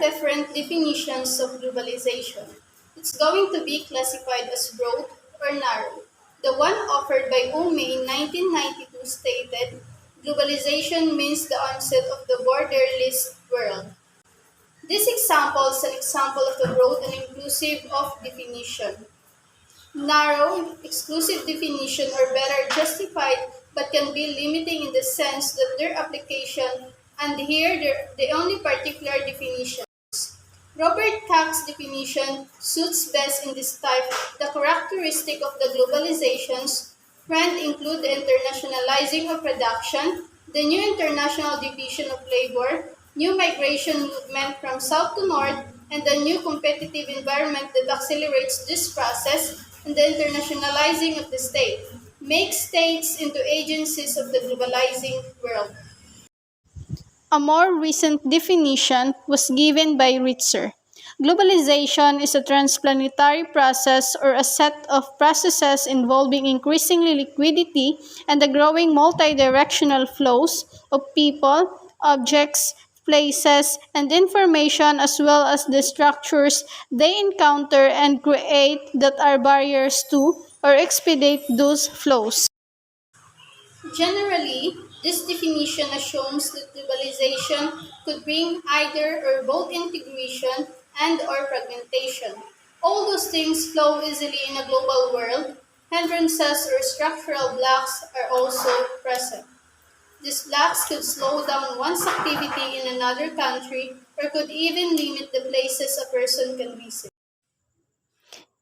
different definitions of globalization. It's going to be classified as broad or narrow. The one offered by Ume in 1992 stated, globalization means the onset of the borderless world. This example is an example of the broad and inclusive of definition. Narrow, exclusive definition are better justified but can be limiting in the sense that their application and here the only particular definitions. Robert Koch's definition suits best in this type. The characteristic of the globalizations trend include the internationalizing of production, the new international division of labor, new migration movement from south to north, and the new competitive environment that accelerates this process, and the internationalizing of the state makes states into agencies of the globalizing world. A more recent definition was given by Ritzer. Globalization is a transplanetary process or a set of processes involving increasingly liquidity and the growing multidirectional flows of people, objects, places, and information as well as the structures they encounter and create that are barriers to or expedite those flows. Generally, this definition assumes that globalization could bring either or both integration and or fragmentation. All those things flow easily in a global world. Hindrances or structural blocks are also present. These blocks could slow down one's activity in another country or could even limit the places a person can visit.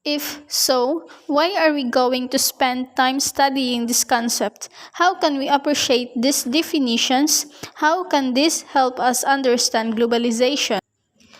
If so, why are we going to spend time studying this concept? How can we appreciate these definitions? How can this help us understand globalization?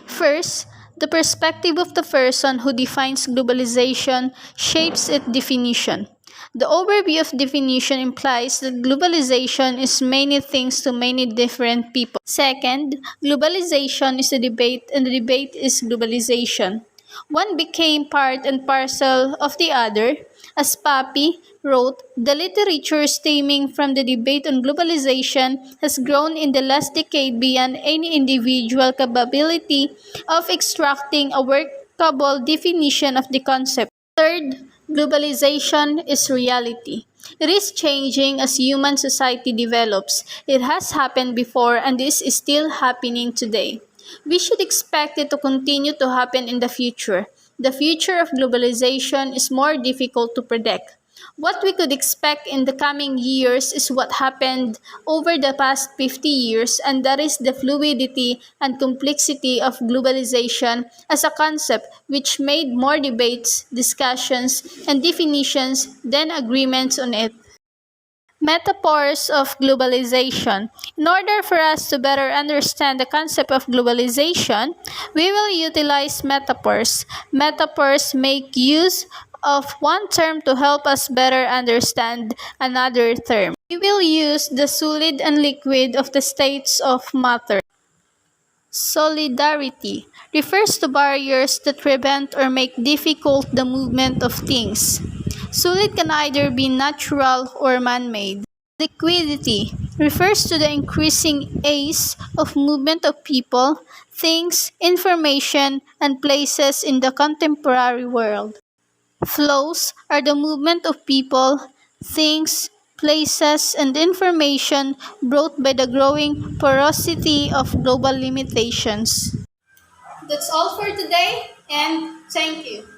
First, the perspective of the person who defines globalization shapes its definition. The overview of definition implies that globalization is many things to many different people. Second, globalization is a debate and the debate is globalization. One became part and parcel of the other. As Papi wrote, the literature stemming from the debate on globalization has grown in the last decade beyond any individual capability of extracting a workable definition of the concept. Third, globalization is reality. It is changing as human society develops. It has happened before and this is still happening today. We should expect it to continue to happen in the future. The future of globalization is more difficult to predict. What we could expect in the coming years is what happened over the past 50 years, and that is the fluidity and complexity of globalization as a concept which made more debates, discussions, and definitions than agreements on it. Metaphors of globalization. In order for us to better understand the concept of globalization, we will utilize metaphors. Metaphors make use of one term to help us better understand another term. We will use the solid and liquid of the states of matter. Solidarity refers to barriers that prevent or make difficult the movement of things. Solid can either be natural or man-made. Liquidity refers to the increasing ease of movement of people, things, information, and places in the contemporary world. Flows are the movement of people, things, places, and information brought by the growing porosity of global limitations. That's all for today, and thank you.